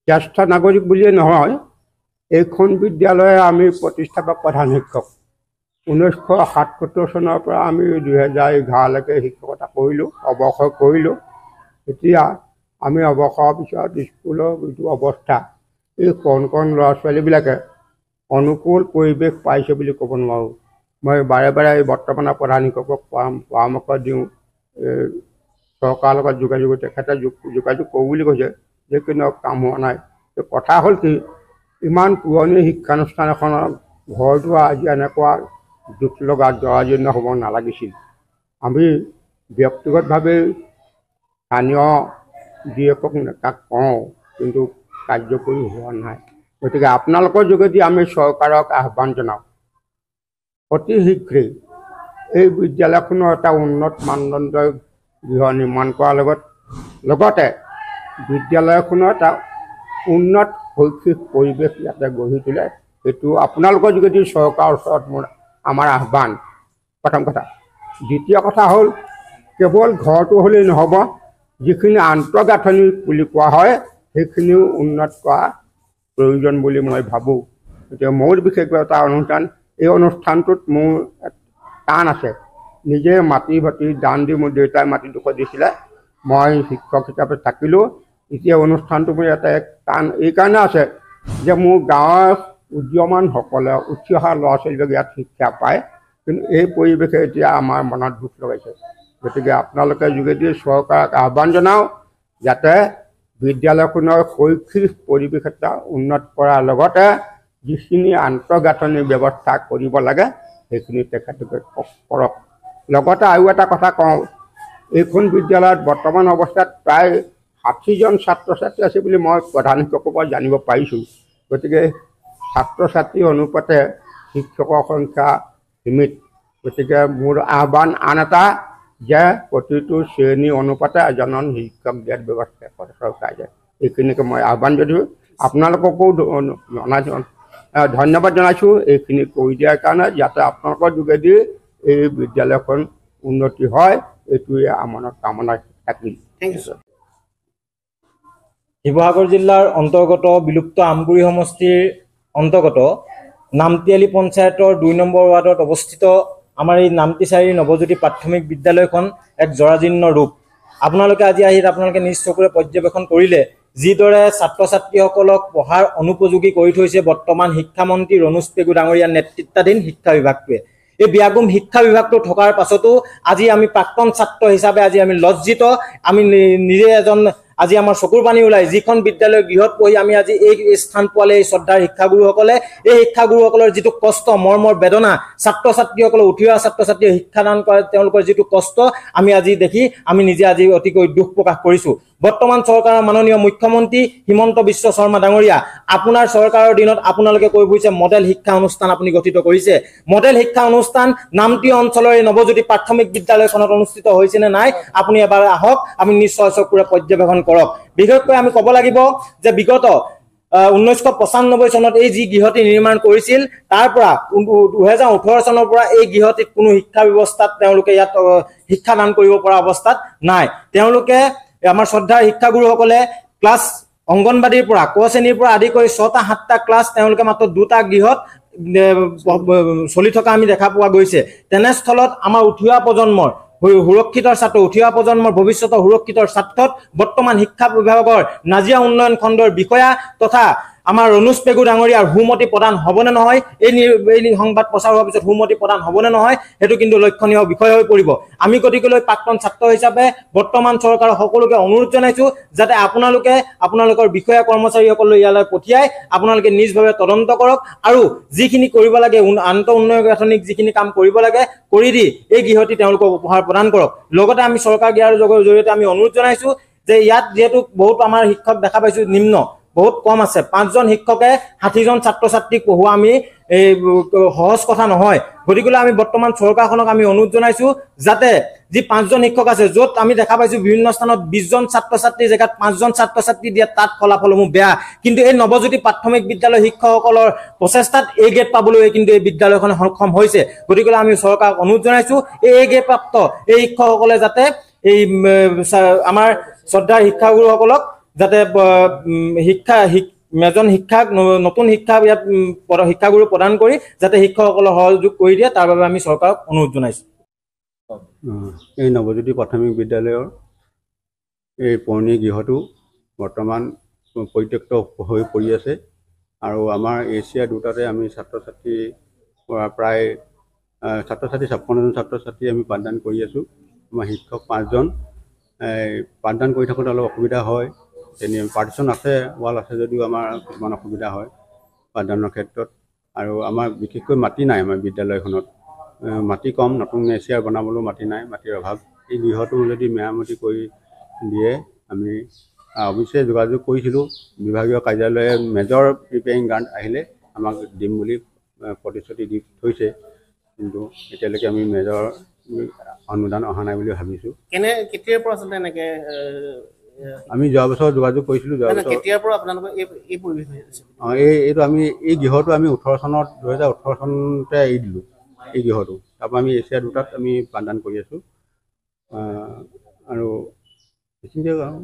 জ্যেষ্ঠ নাগৰিক বুলিয়ে নহয়, এইখন বিদ্যালয়ে আমি প্ৰতিষ্ঠাপক প্ৰধান শিক্ষক 1977 চনৰ পৰা আমি 2011লৈকে শিক্ষকতা কৰিলোঁ, অৱসৰ কৰিলোঁ। এতিয়া আমি অৱসৰৰ পিছত স্কুলৰ যিটো অৱস্থা, এই কণ কণ ল'ৰা ছোৱালীবিলাকে অনুকূল পৰিৱেশ পাইছে বুলি ক'ব নোৱাৰোঁ। মই বাৰে বাৰে এই বৰ্তমানৰ প্ৰধান শিক্ষকক পৰামৰ্শ দিওঁ, চৰকাৰৰ লগত তেখেতে যোগাযোগ কৰোঁ বুলি কৈছে, যে কিন্তু কাম হোৱা নাই। কথা হ'ল কি, ইমান পুৰণি শিক্ষানুষ্ঠান এখনৰ ঘৰটো আজি এনেকুৱা দুখ লগা জৰাজীৰ্ণ হ'ব নালাগিছিল। আমি ব্যক্তিগতভাৱে স্থানীয় দুই একক নেতাক কওঁ, কিন্তু কাৰ্যকৰী হোৱা নাই। গতিকে আপোনালোকৰ যোগেদি আমি চৰকাৰক আহ্বান জনাওঁ, অতি শীঘ্ৰেই এই বিদ্যালয়খনৰ এটা উন্নত মানদণ্ডৰ গৃহ নিৰ্মাণ কৰাৰ লগতে বিদ্যালয়খনৰ এটা উন্নত শৈক্ষিক পৰিৱেশ ইয়াতে গঢ়ি তোলে। এইটো আপোনালোকৰ যোগেদি চৰকাৰৰ ওচৰত মোৰ আমাৰ আহ্বান, প্ৰথম কথা। দ্বিতীয় কথা হ'ল, কেৱল ঘৰটো হ'লেই নহ'ব, যিখিনি আন্তঃগাঁথনি বুলি কোৱা হয় সেইখিনিও উন্নত কৰা প্ৰয়োজন বুলি মই ভাবোঁ। এতিয়া মোৰ বিশেষকৈ এটা অনুষ্ঠান, এই অনুষ্ঠানটোত মোৰ টান আছে। নিজে মাটি ভাটি দান দি মোৰ দেউতাই মাটিডোখৰ দিছিলে, মই শিক্ষক হিচাপে থাকিলোঁ। এতিয়া অনুষ্ঠানটো মোৰ ইয়াতে টান এইকাৰণে আছে যে মোৰ গাঁৱৰ উদীয়মানসকলে উঠি অহা ল'ৰা ছোৱালীবিলাকে ইয়াত শিক্ষা পায়, কিন্তু এই পৰিৱেশে এতিয়া আমাৰ মনত দুখ লগাইছে। গতিকে আপোনালোকে যোগেদি চৰকাৰক আহ্বান জনাওঁ, যাতে বিদ্যালয়খনৰ শৈক্ষিক পৰিৱেশ এটা উন্নত কৰাৰ লগতে যিখিনি আন্তঃগাঁথনিৰ ব্যৱস্থা কৰিব লাগে সেইখিনি তেখেতলোকে কৰক। লগতে আৰু এটা কথা কওঁ, এইখন বিদ্যালয়ত বৰ্তমান অৱস্থাত প্ৰায় 60জন ছাত্ৰ ছাত্ৰী আছে বুলি মই প্ৰধান শিক্ষকৰ পৰা জানিব পাৰিছোঁ। গতিকে ছাত্ৰ ছাত্ৰী অনুপাতে শিক্ষকৰ সংখ্যা সীমিত। গতিকে মোৰ আহ্বান আন এটা, যে প্ৰতিটো শ্ৰেণী অনুপাতে এজনমান শিক্ষক দিয়াৰ ব্যৱস্থা কৰে চৰকাৰে। এইখিনিকে মই আহ্বান যদিও আপোনালোককো ধন্যবাদ জনাইছোঁ এইখিনি কৰি দিয়াৰ কাৰণে, যাতে আপোনালোকৰ যোগেদি এই বিদ্যালয়খন উন্নতি হয়, এইটোৱে আমাৰ কামনা থাকিল। Thank U sir. শিৱসাগৰ জিলাৰ অন্তৰ্গত বিলুপ্ত আমগুৰি সমষ্টিৰ অন্তৰ্গত নামতিয়ালি পঞ্চায়তৰ 2 নম্বৰ ৱাৰ্ডত অৱস্থিত আমাৰ এই নামতিচাৰি নৱজ্যোতি প্ৰাথমিক বিদ্যালয়খন এক জৰাজীৰ্ণ ৰূপ। আপোনালোকে আজি আহি আপোনালোকে নিজ চকুৰে পৰ্যবেক্ষণ কৰিলে, যিদৰে ছাত্ৰ ছাত্ৰীসকলক পঢ়াৰ অনুপযোগী কৰি থৈছে বৰ্তমান শিক্ষামন্ত্ৰী ৰণোজ পেগু ডাঙৰীয়াৰ নেতৃত্বাধীন শিক্ষা বিভাগটোৱে। এই ব্যাগুম শিক্ষা বিভাগটো থকাৰ পাছতো আজি আমি প্ৰাক্তন ছাত্ৰ হিচাপে আজি আমি লজ্জিত। আমি নিজে আজি আমাৰ চকুৰ পানী ওলাই, যিখন বিদ্যালয় গৃহত পঢ়ি আমি আজি এই স্থান পোৱালে এই শ্ৰদ্ধাৰ শিক্ষাগুৰুসকলে, এই শিক্ষাগুৰুসকলৰ যিটো কষ্ট, মৰ্মৰ বেদনা, ছাত্ৰ ছাত্ৰীসকলে উঠি অহা ছাত্ৰ ছাত্ৰীয়ে শিক্ষাদান কৰে, তেওঁলোকৰ যিটো কষ্ট আমি আজি দেখি আমি নিজে আজি অতিকৈ দুখ প্ৰকাশ কৰিছোঁ। বৰ্তমান চৰকাৰৰ মাননীয় মুখ্যমন্ত্ৰী হিমন্ত বিশ্ব শৰ্মা ডাঙৰীয়া, আপোনাৰ চৰকাৰৰ দিনত আপোনালোকে কৈ ফুৰিছে মডেল শিক্ষা অনুষ্ঠান আপুনি গঠিত কৰিছে। মডেল শিক্ষা অনুষ্ঠান নামটি অঞ্চলৰ এই নৱজ্যোতি প্ৰাথমিক বিদ্যালয়খনত অনুষ্ঠিত হৈছে নে নাই আপুনি এবাৰ আহক, আমি নিশ্চয় চকুৰে পৰ্যবেক্ষণ কৰক। বিশেষকৈ আমি ক'ব লাগিব যে বিগত 1995 চনত এই যি গৃহটি নিৰ্মাণ কৰিছিল, তাৰ পৰা 2018 চনৰ পৰা এই গৃহটিত কোনো শিক্ষা ব্যৱস্থাত তেওঁলোকে ইয়াত শিক্ষাদান কৰিব পৰা অৱস্থাত নাই। তেওঁলোকে আমাৰ শ্ৰদ্ধাৰ শিক্ষাগুৰুসকলে ক্লাছ অংগনবাদীৰ পৰা ক শ্ৰেণীৰ পৰা আদি কৰি 6টা-7টা ক্লাছ তেওঁলোকে মাত্ৰ 2টা গৃহত চলি থকা আমি দেখা পোৱা গৈছে। তেনেস্থলত আমাৰ উঠি অহা প্ৰজন্মৰ সুৰক্ষিতৰ ছাত্ৰ, উঠি অহা প্ৰজন্মৰ ভৱিষ্যতৰ সুৰক্ষিতৰ স্বাৰ্থত বৰ্তমান শিক্ষা বিভাগৰ নাজিৰা উন্নয়ন খণ্ডৰ বিষয়া তথা আমাৰ ৰণোজ পেগু ডাঙৰীয়াৰ সুমতি প্ৰদান হ'বনে নহয়, এই সংবাদ প্ৰচাৰ হোৱাৰ পিছত সুমতি প্ৰদান হ'বনে নহয়, সেইটো কিন্তু লক্ষণীয় বিষয় হৈ পৰিব। আমি গতিকেলৈ প্ৰাক্তন ছাত্ৰ হিচাপে বৰ্তমান চৰকাৰৰ সকলোকে অনুৰোধ জনাইছোঁ, যাতে আপোনালোকে আপোনালোকৰ বিষয়া কৰ্মচাৰীসকললৈ ইয়ালৈ পঠিয়াই আপোনালোকে নিজভাৱে তদন্ত কৰক আৰু যিখিনি কৰিব লাগে আন্তঃ উন্নয়ন গাঁথনিক যিখিনি কাম কৰিব লাগে কৰি দি এই গৃহটি তেওঁলোকক উপহাৰ প্ৰদান কৰক। লগতে আমি চৰকাৰ দিয়াৰ জৰিয়তে আমি অনুৰোধ জনাইছোঁ যে ইয়াত যিহেতু বহুত আমাৰ শিক্ষক দেখা পাইছোঁ নিম্ন বহুত কম আছে, 5জন শিক্ষকে 60জন ছাত্ৰ ছাত্ৰীক পঢ়োৱা আমি এই সহজ কথা নহয়। গতিকে আমি বৰ্তমান চৰকাৰখনক আমি অনুৰোধ জনাইছোঁ যাতে যি 5জন শিক্ষক আছে, য'ত আমি দেখা পাইছোঁ বিভিন্ন স্থানত 20জন ছাত্ৰ ছাত্ৰীৰ জেগাত 5জন ছাত্ৰ ছাত্ৰী দিয়া তাত ফলাফলসমূহ বেয়া, কিন্তু এই নৱজ্যোতি প্ৰাথমিক বিদ্যালয় শিক্ষকসকলৰ প্ৰচেষ্টাত এ গ্ৰেড পাবলৈ কিন্তু এই বিদ্যালয়খনে সক্ষম হৈছে। গতিকে আমি চৰকাৰক অনুৰোধ জনাইছোঁ এই এ গ্ৰেড প্ৰাপ্ত এই শিক্ষকসকলে যাতে এই আমাৰ শ্ৰদ্ধাৰ শিক্ষাগুৰুসকলক যাতে এজন শিক্ষাক নতুন শিক্ষা ইয়াত শিক্ষাগুৰু প্ৰদান কৰি যাতে শিক্ষকসকলক সহযোগ কৰি দিয়ে তাৰ বাবে আমি চৰকাৰক অনুৰোধ জনাইছোঁ। এই নৱজ্যোতি প্ৰাথমিক বিদ্যালয়ৰ এই পুৰণি গৃহটো বৰ্তমান পৰিত্যক্ত হৈ পৰি আছে আৰু আমাৰ এছিয়া দুটাতে আমি ছাত্ৰ ছাত্ৰী প্ৰায় 56জন ছাত্ৰ ছাত্ৰী আমি পাঠদান কৰি আছোঁ। আমাৰ শিক্ষক 5জন পাঠদান কৰি থাকোঁতে অলপ অসুবিধা হয়, পাৰ্টিশ্যন আছে, ৱাল আছে যদিও আমাৰ কিছুমান অসুবিধা হয় পাঠদানৰ ক্ষেত্ৰত। আৰু আমাৰ বিশেষকৈ মাটি নাই, আমাৰ বিদ্যালয়খনত মাটি কম, নতুন এছিয়াৰ বনাবলৈও মাটি নাই, মাটিৰ অভাৱ। এই গৃহটো যদি মেৰামতি কৰি দিয়ে আমি অৱশ্যে যোগাযোগ কৰিছিলোঁ, বিভাগীয় কাৰ্যালয়ে মেজৰ ৰিপেয়াৰিং গ্ৰাণ্ট আহিলে আমাক দিম বুলি প্ৰতিশ্ৰুতি দি থৈছে, কিন্তু এতিয়ালৈকে আমি মেজৰ অনুদান অহা নাই বুলি ভাবিছোঁ। কেতিয়াৰ পৰা আচলতে এনেকৈ আমি যোৱা বছৰ যোগাযোগ কৰিছিলোঁ। কেতিয়াৰ পৰা আপোনালোকৰ এই পৰিৱেশ হৈ আছে? এইটো আমি এই গৃহটো আমি 2018 চনতে এৰি দিলোঁ এই গৃহটো। তাৰপৰা আমি এছিয়া দুটাত আমি পাঠদান কৰি আছোঁ আৰু এইখিনিতে আৰু।